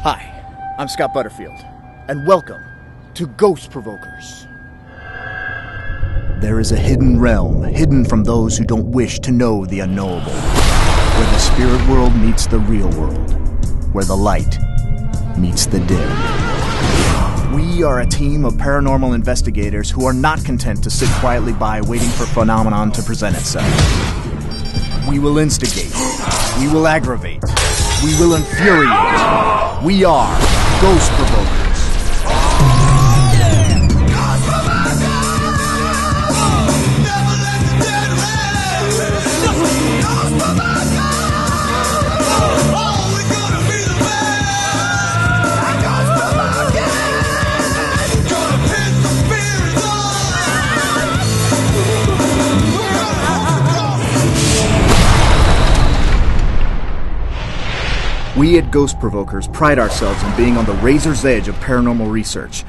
Hi, I'm Scott Butterfield, and welcome to Ghost Provokers. There is a hidden realm, hidden from those who don't wish to know the unknowable, where the spirit world meets the real world, where the light meets the dim. We are a team of paranormal investigators who are not content to sit quietly by waiting for phenomenon to present itself. We will instigate, we will aggravate, we will infuriate. We are Ghost Provokers. We at Ghost Provokers pride ourselves in being on the razor's edge of paranormal research.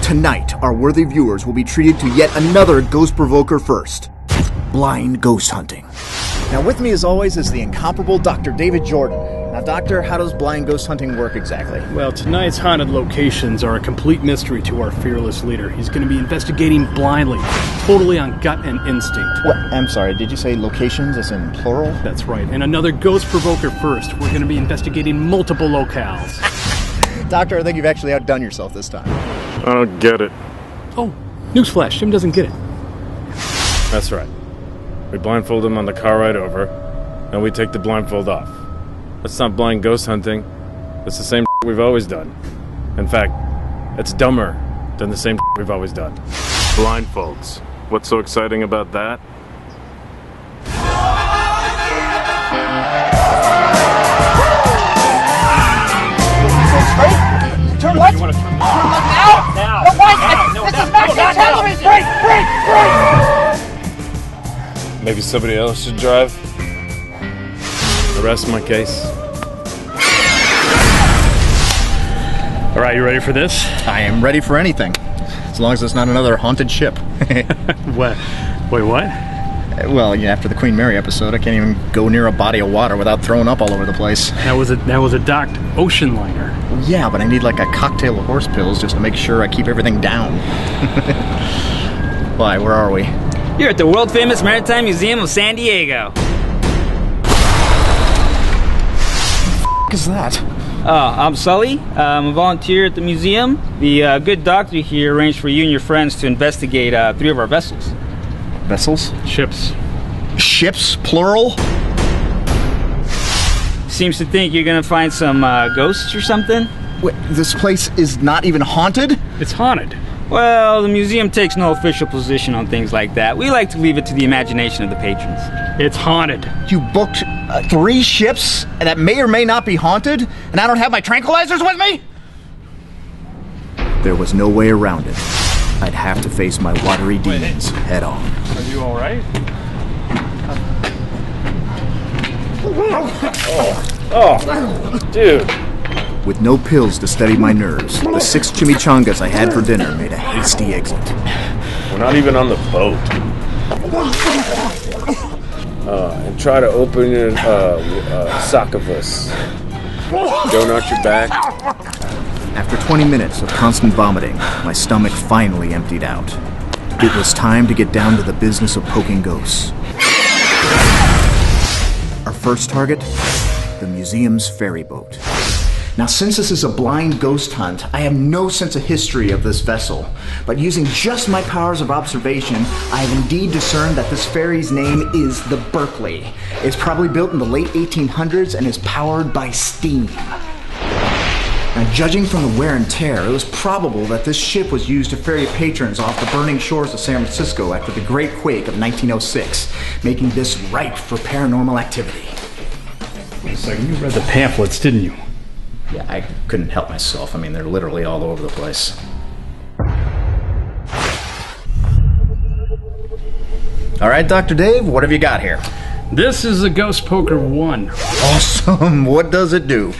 Tonight, our worthy viewers will be treated to yet another Ghost Provoker first. Blind ghost hunting. Now with me as always is the incomparable Dr. David Jordan. Now Doctor, how does blind ghost hunting work exactly? Well, tonight's haunted locations are a complete mystery to our fearless leader. He's going to be investigating blindly, totally on gut and instinct. What? I'm sorry, did you say locations as in plural? That's right. And another Ghost Provoker first. We're going to be investigating multiple locales. Doctor, I think you've actually outdone yourself this time. I don't get it. Oh, newsflash, Jim doesn't get it. That's right. We blindfold him on the car ride over, and we take the blindfold off. That's not blind ghost hunting. It's the same we've always done. In fact, it's dumber than the same we've always done. Blindfolds. What's so exciting about that? Straight? Turn left? Turn left now? Now! No, why? This is maximum television! Break! Maybe somebody else should drive? Rest my case. All right, you ready for this? I am ready for anything, as long as it's not another haunted ship. What? Wait, what? Well, yeah, after the Queen Mary episode, I can't even go near a body of water without throwing up all over the place. That was a docked ocean liner. Yeah, but I need like a cocktail of horse pills just to make sure I keep everything down. Why, where are we? You're at the world-famous Maritime Museum of San Diego. What is that? I'm Sully. I'm a volunteer at the museum. The good doctor here arranged for you and your friends to investigate 3 of our vessels. Vessels? Ships. Ships, plural? Seems to think you're gonna find some ghosts or something? Wait, this place is not even haunted? It's haunted. Well, the museum takes no official position on things like that. We like to leave it to the imagination of the patrons. It's haunted. You booked 3 ships that may or may not be haunted, and I don't have my tranquilizers with me? There was no way around it. I'd have to face my watery demons head on. Are you all right? Oh, dude. With no pills to steady my nerves, the 6 chimichangas I had for dinner made a hasty exit. We're not even on the boat. And try to open your sarcophagus. Don't arch your back. After 20 minutes of constant vomiting, my stomach finally emptied out. It was time to get down to the business of poking ghosts. Our first target? The museum's ferry boat. Now, since this is a blind ghost hunt, I have no sense of history of this vessel. But using just my powers of observation, I have indeed discerned that this ferry's name is the Berkeley. It's probably built in the late 1800s and is powered by steam. Now, judging from the wear and tear, it was probable that this ship was used to ferry patrons off the burning shores of San Francisco after the Great Quake of 1906, making this ripe for paranormal activity. Wait a second, you read the pamphlets, didn't you? Yeah, I couldn't help myself. I mean, they're literally all over the place. All right, Dr. Dave, what have you got here? This is the Ghost Poker 1. Awesome. What does it do?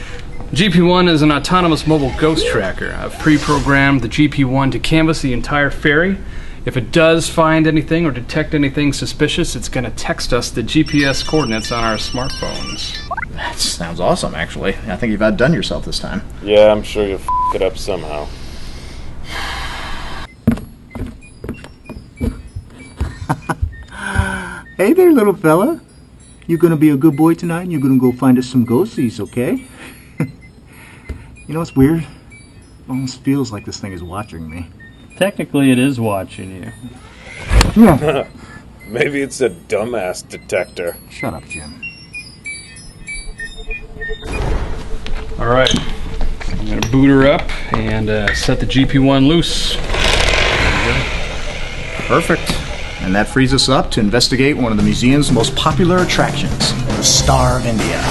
GP1 is an autonomous mobile ghost tracker. I've pre-programmed the GP1 to canvass the entire ferry. If it does find anything or detect anything suspicious, it's going to text us the GPS coordinates on our smartphones. That sounds awesome, actually. I think you've outdone yourself this time. Yeah, I'm sure you'll f it up somehow. Hey there, little fella. You're gonna be a good boy tonight and you're gonna go find us some ghosties, okay? You know what's weird? It almost feels like this thing is watching me. Technically, it is watching you. Yeah. Maybe it's a dumbass detector. Shut up, Jim. All right, I'm gonna boot her up and set the GP1 loose. Perfect. And that frees us up to investigate one of the museum's most popular attractions, the Star of India.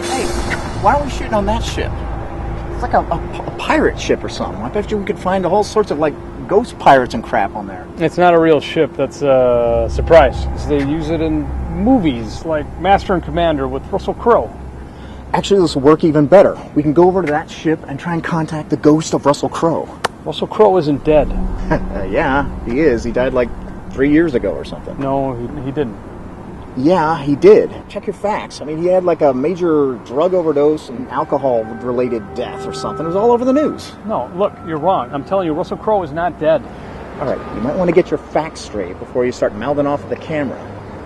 Hey, why are we shooting on that ship? It's like a pirate ship or something. I bet you we could find all sorts of like ghost pirates and crap on there. It's not a real ship. That's a surprise. They use it in movies like Master and Commander with Russell Crowe. Actually, this will work even better. We can go over to that ship and try and contact the ghost of Russell Crowe. Russell Crowe isn't dead. Yeah, he is. He died like 3 years ago or something. No, he didn't. Yeah, he did. Check your facts. I mean, he had like a major drug overdose and alcohol-related death or something. It was all over the news. No, look, you're wrong. I'm telling you, Russell Crowe is not dead. All right, you might want to get your facts straight before you start mouthing off at the camera.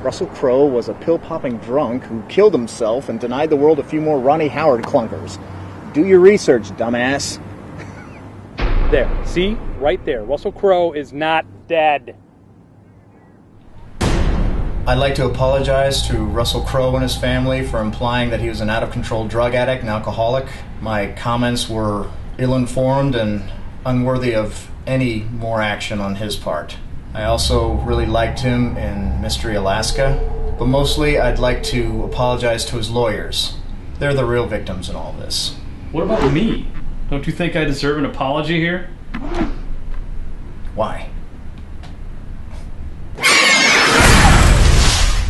Russell Crowe was a pill-popping drunk who killed himself and denied the world a few more Ronnie Howard clunkers. Do your research, dumbass. There. See? Right there. Russell Crowe is not dead. I'd like to apologize to Russell Crowe and his family for implying that he was an out-of-control drug addict and alcoholic. My comments were ill-informed and unworthy of any more action on his part. I also really liked him in Mystery Alaska, but mostly I'd like to apologize to his lawyers. They're the real victims in all this. What about me? Don't you think I deserve an apology here? Why?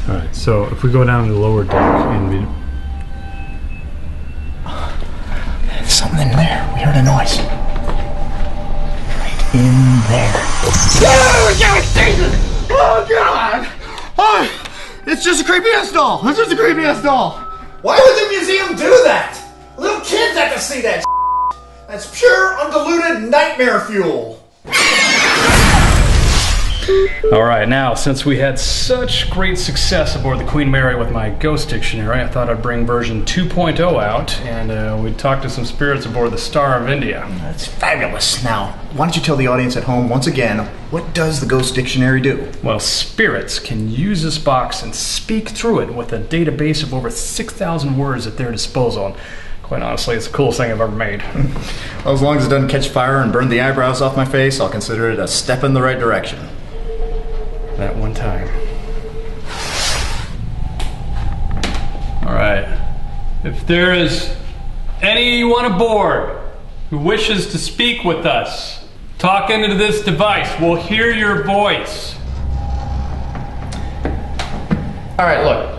All right, so if we go down to the lower deck and we... There's something in there. We heard a noise. Right in there. Oh, Jesus! Oh, God! Oh, it's just a creepy-ass doll. It's just a creepy-ass doll. Why would the museum do that? Little kids have to see that. That's pure, undiluted nightmare fuel. All right, now, since we had such great success aboard the Queen Mary with my ghost dictionary, I thought I'd bring version 2.0 out, and we'd talk to some spirits aboard the Star of India. That's fabulous. Now, why don't you tell the audience at home once again, what does the ghost dictionary do? Well, spirits can use this box and speak through it with a database of over 6,000 words at their disposal. And quite honestly, it's the coolest thing I've ever made. Well, as long as it doesn't catch fire and burn the eyebrows off my face, I'll consider it a step in the right direction. That one time. All right. If there is anyone aboard who wishes to speak with us, talk into this device. We'll hear your voice. All right, look.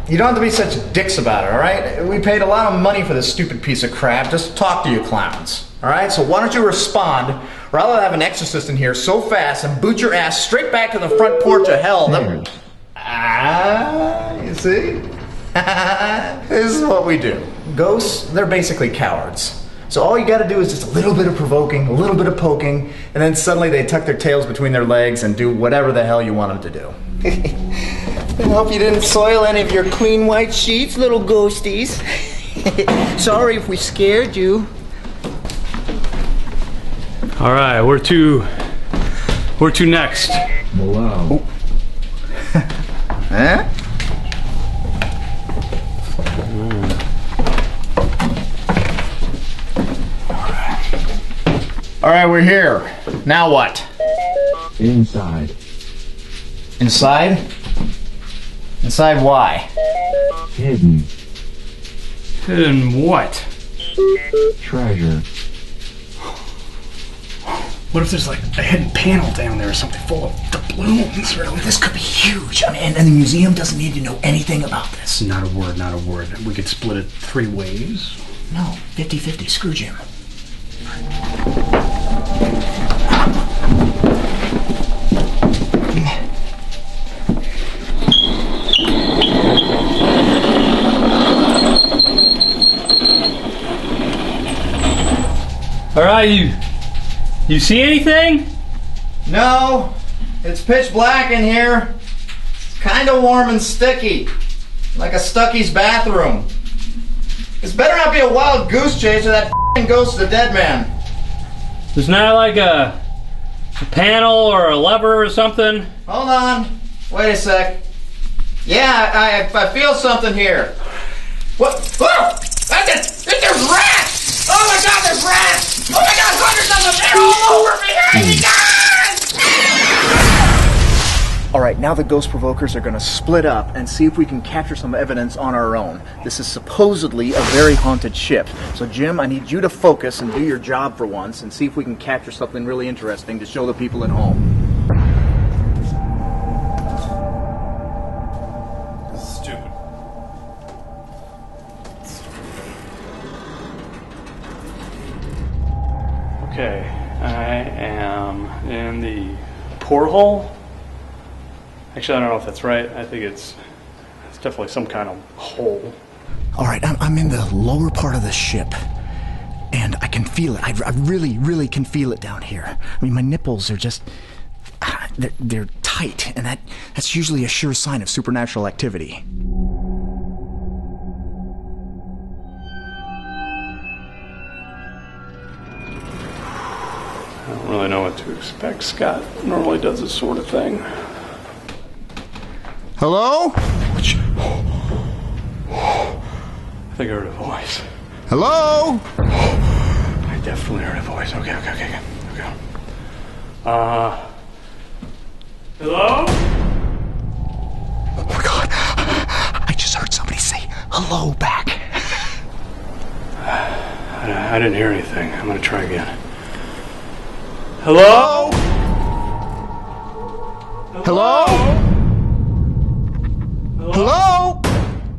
You don't have to be such dicks about it, all right? We paid a lot of money for this stupid piece of crap. Just talk to you clowns, all right? So why don't you respond, rather than have an exorcist in here so fast and boot your ass straight back to the front porch of hell. You see? This is what we do. Ghosts, they're basically cowards. So all you gotta do is just a little bit of provoking, a little bit of poking, and then suddenly they tuck their tails between their legs and do whatever the hell you want them to do. I hope you didn't soil any of your clean white sheets, little ghosties. Sorry if we scared you. All right, where to next? Below. Huh? All right, we're here. Now what? Inside. Inside? Inside why? Hidden. Hidden what? Treasure. What if there's like a hidden panel down there or something full of doubloons? Really? This could be huge. I mean, and the museum doesn't need to know anything about this. Not a word, not a word. We could split it 3 ways. No, 50-50. Screw Jim. All right, you see anything? No, it's pitch black in here. It's kind of warm and sticky, like a Stucky's bathroom. This better not be a wild goose chase or that f***ing ghost of the dead man. There's not like a panel or a lever or something? Hold on. Wait a sec. Yeah, I feel something here. What? Whoa! There's rats! Oh my god, there's rats! Oh my god, hundreds of them! They're all over me! Oh my god! Alright, now the Ghost Provokers are gonna split up and see if we can capture some evidence on our own. This is supposedly a very haunted ship. So Jim, I need you to focus and do your job for once and see if we can capture something really interesting to show the people at home. Stupid. Okay, I am in the porthole. Actually, I don't know if that's right. I think it's definitely some kind of hole. Alright, I'm in the lower part of the ship. And I can feel it. I really, really can feel it down here. I mean, my nipples are just... They're tight, and that's usually a sure sign of supernatural activity. I don't really know what to expect. Scott normally does this sort of thing. Hello? I think I heard a voice. Hello? I definitely heard a voice. Okay. Hello? Oh my god. I just heard somebody say hello back. I didn't hear anything. I'm gonna try again. Hello? Hello? Hello?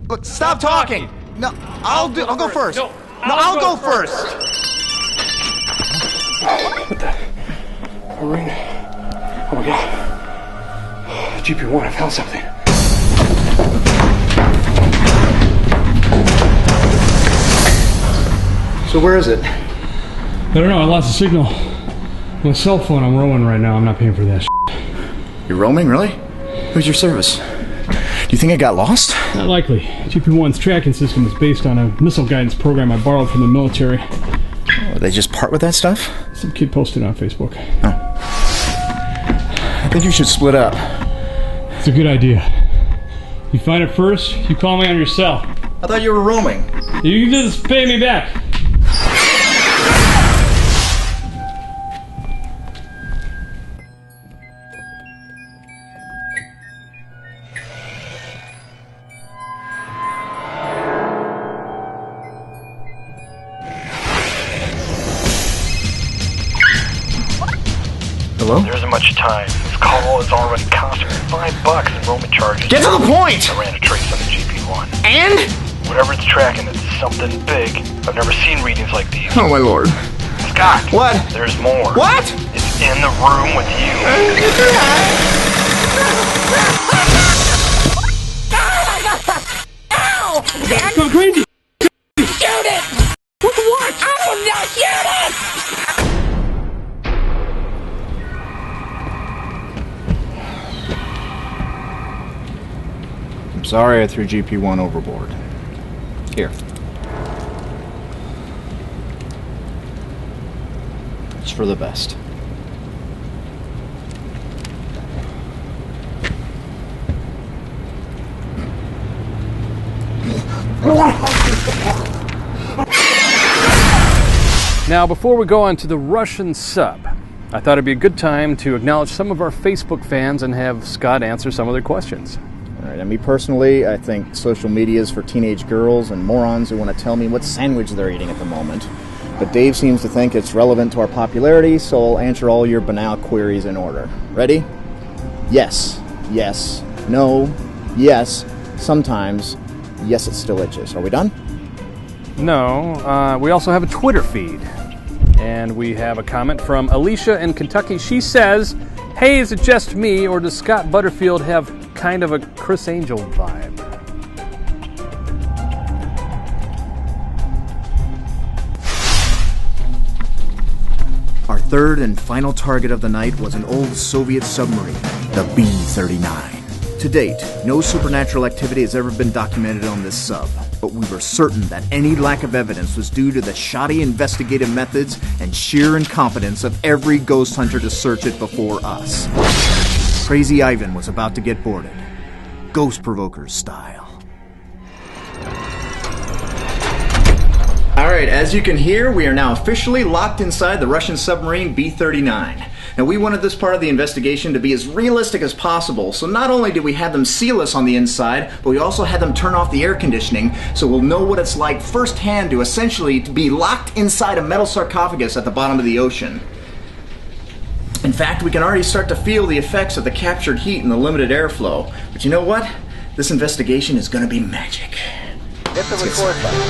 Look, stop talking. No, I'll go first. No, I'll go first. What the? A ring? Oh my god. GP1, I found something. So where is it? I don't know, I lost the signal. My cell phone, I'm rolling right now. I'm not paying for that shit. You're roaming, really? Who's your service? Do you think I got lost? Not likely. GP1's tracking system is based on a missile guidance program I borrowed from the military. Oh, they just part with that stuff? Some kid posted on Facebook. I think you should split up. It's a good idea. You find it first, you call me on your cell. I thought you were roaming. You can just pay me back. Hello? There isn't much time. This call is already costing me $5 in roaming charges. Get to the point! I ran a trace on the GP1. And? Whatever it's tracking, it's something big. I've never seen readings like these. Oh my lord. Scott! What? There's more. What? It's in the room with you. Go crazy! Shoot it! What? I don't know! Shoot it! I'm sorry I threw GP1 overboard. Here. It's for the best. Now, before we go on to the Russian sub, I thought it'd be a good time to acknowledge some of our Facebook fans and have Scott answer some of their questions. All right, and me personally, I think social media is for teenage girls and morons who want to tell me what sandwich they're eating at the moment. But Dave seems to think it's relevant to our popularity, so I'll answer all your banal queries in order. Ready? Yes. Yes. No. Yes. Sometimes. Yes, it still itches. Are we done? No, we also have a Twitter feed. And we have a comment from Alicia in Kentucky. She says, "Hey, is it just me, or does Scott Butterfield have kind of a Chris Angel vibe?" third and final target of the night was an old Soviet submarine, the B-39. To date, no supernatural activity has ever been documented on this sub, but we were certain that any lack of evidence was due to the shoddy investigative methods and sheer incompetence of every ghost hunter to search it before us. Crazy Ivan was about to get boarded, Ghost Provokers style. Alright, as you can hear, we are now officially locked inside the Russian submarine B-39. Now, we wanted this part of the investigation to be as realistic as possible, so not only did we have them seal us on the inside, but we also had them turn off the air conditioning, so we'll know what it's like firsthand to essentially be locked inside a metal sarcophagus at the bottom of the ocean. In fact, we can already start to feel the effects of the captured heat and the limited airflow. But you know what? This investigation is going to be magic. Hit the record button.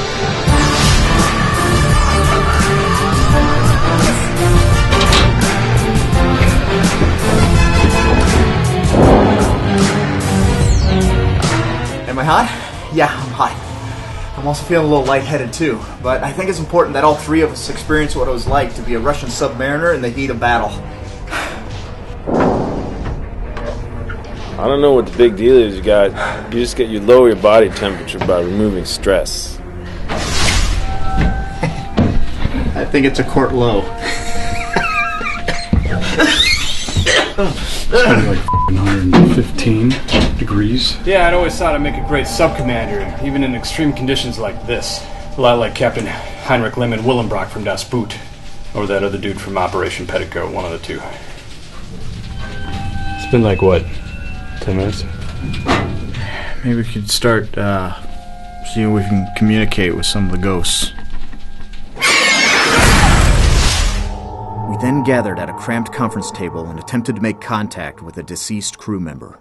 Am I hot? Yeah, I'm hot. I'm also feeling a little lightheaded too, but I think it's important that all three of us experience what it was like to be a Russian submariner in the heat of battle. I don't know what the big deal is, you lower your body temperature by removing stress. I think it's a quart low. It's probably like 115 degrees. Yeah, I'd always thought I'd make a great sub-commander, even in extreme conditions like this. A lot like Captain Heinrich Lehmann Willenbrock from Das Boot, or that other dude from Operation Petticoat, one of the two. It's been like, what, 10 minutes? Maybe we could start seeing if we can communicate with some of the ghosts. We then gathered at a cramped conference table and attempted to make contact with a deceased crew member.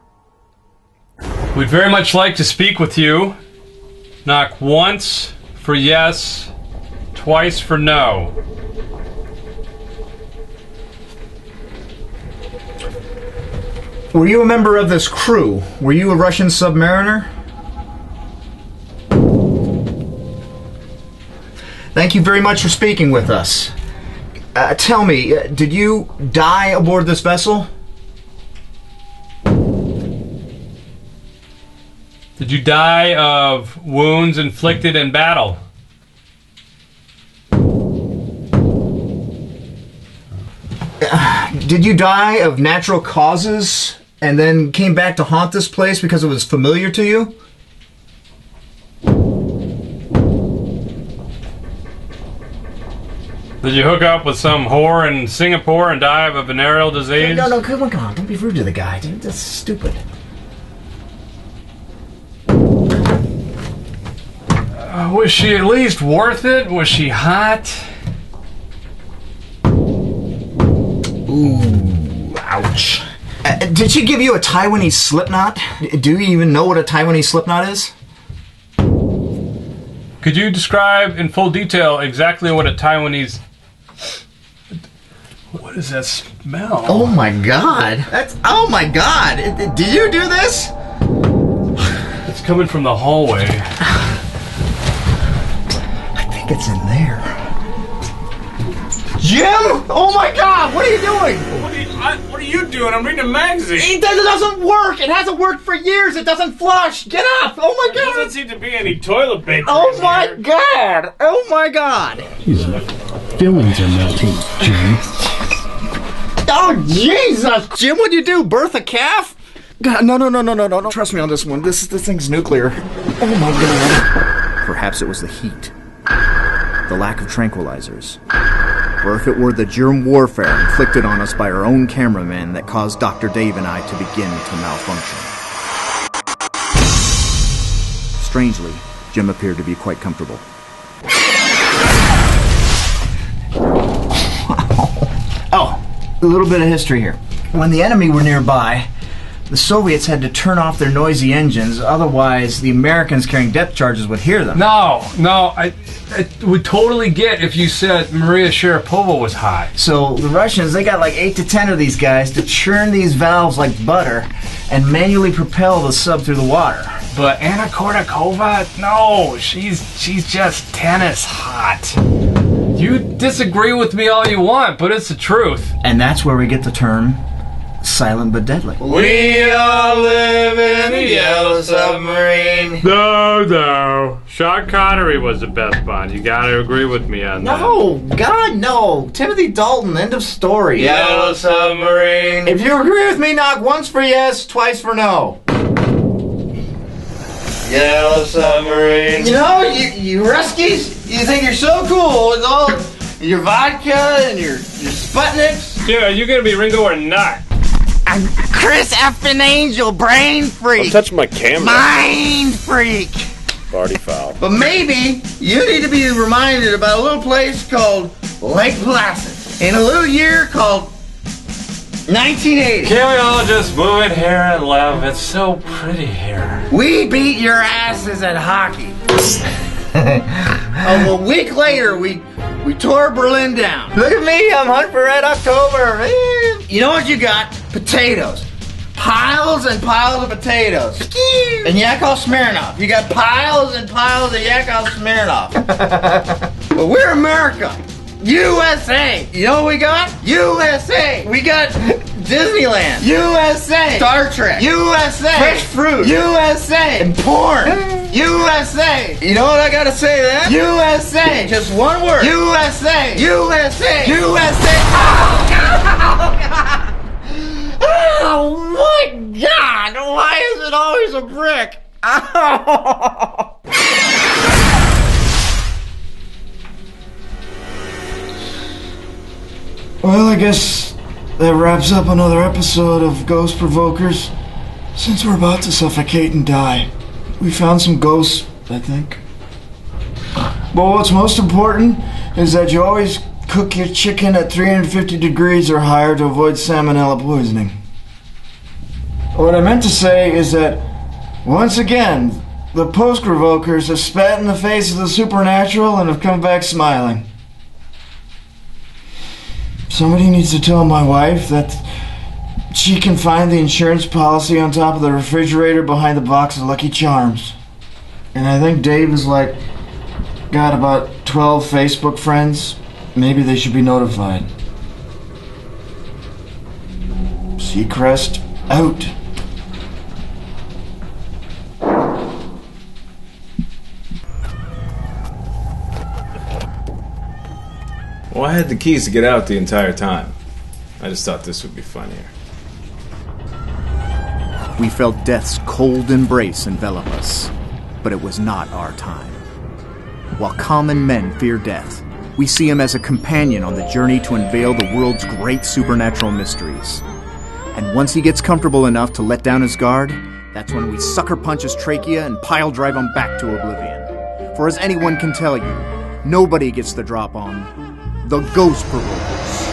We'd very much like to speak with you. Knock once for yes, twice for no. Were you a member of this crew? Were you a Russian submariner? Thank you very much for speaking with us. Tell me, did you die aboard this vessel? Did you die of wounds inflicted in battle? Did you die of natural causes and then came back to haunt this place because it was familiar to you? Did you hook up with some whore in Singapore and die of a venereal disease? No, come on. Don't be rude to the guy, dude. That's stupid. Was she at least worth it? Was she hot? Ooh, ouch. Did she give you a Taiwanese slipknot? Do you even know what a Taiwanese slipknot is? Could you describe in full detail exactly what a Taiwanese... What does that smell? Oh my god. Oh my god. Did you do this? It's coming from the hallway. I think it's in there. Jim! Oh my god, what are you doing? What are you doing? I'm reading a magazine. It doesn't work. It hasn't worked for years. It doesn't flush. Get up. Oh my god. There doesn't seem to be any toilet paper. Oh my god. Oh my god. Jeez, fillings are melting, Jim. Oh Jesus. Jim, what'd you do? Birth a calf? God, no. Don't trust me on this one. This thing's nuclear. Oh my god. Perhaps it was the heat. The lack of tranquilizers. Or if it were the germ warfare inflicted on us by our own cameraman that caused Dr. Dave and I to begin to malfunction. Strangely, Jim appeared to be quite comfortable. Oh, a little bit of history here. When the enemy were nearby, the Soviets had to turn off their noisy engines, otherwise the Americans carrying depth charges would hear them. No, I would totally get if you said Maria Sharapova was hot. So the Russians, they got like 8 to 10 of these guys to churn these valves like butter and manually propel the sub through the water. But Anna Kournikova, no, she's just tennis hot. You disagree with me all you want, but it's the truth. And that's where we get the term silent but deadly. We all live in a yellow submarine. No. Sean Connery was the best Bond. You gotta agree with me on that. No, God, no. Timothy Dalton, end of story. Yellow submarine. If you agree with me, knock once for yes, twice for no. Yellow submarine. You know, you Ruskies, you think you're so cool with all your vodka and your Sputniks. Yeah, are you gonna be Ringo or not? I'm Chris effing Angel, brain freak. Don't touch my camera. Mind freak. Party foul. But maybe you need to be reminded about a little place called Lake Placid in a little year called 1980. Can we all just move it here and laugh? It's so pretty here. We beat your asses at hockey. A week later, we tore Berlin down. Look at me, I'm hunting for Red October. Man. You know what you got? Potatoes. Piles and piles of potatoes. And Yakov Smirnoff. You got piles and piles of Yakov Smirnoff. But we're America. USA. You know what we got? USA. We got Disneyland. USA. Star Trek. USA. Fresh fruit. USA. And porn. USA. You know what I gotta say then? USA. Just one word. USA. USA. USA. Oh, God. Oh my God! Why is it always a brick? Oh. Well, I guess that wraps up another episode of Ghost Provokers. Since we're about to suffocate and die, we found some ghosts, I think. But what's most important is that you always cook your chicken at 350 degrees or higher to avoid salmonella poisoning. What I meant to say is that, once again, the post-provokers have spat in the face of the supernatural and have come back smiling. Somebody needs to tell my wife that she can find the insurance policy on top of the refrigerator behind the box of Lucky Charms. And I think Dave is got about 12 Facebook friends. Maybe they should be notified. Seacrest out. Well, I had the keys to get out the entire time. I just thought this would be funnier. We felt death's cold embrace envelop us, but it was not our time. While common men fear death, we see him as a companion on the journey to unveil the world's great supernatural mysteries. And once he gets comfortable enough to let down his guard, that's when we sucker punch his trachea and pile drive him back to oblivion. For as anyone can tell you, nobody gets the drop on the Ghost Provokers.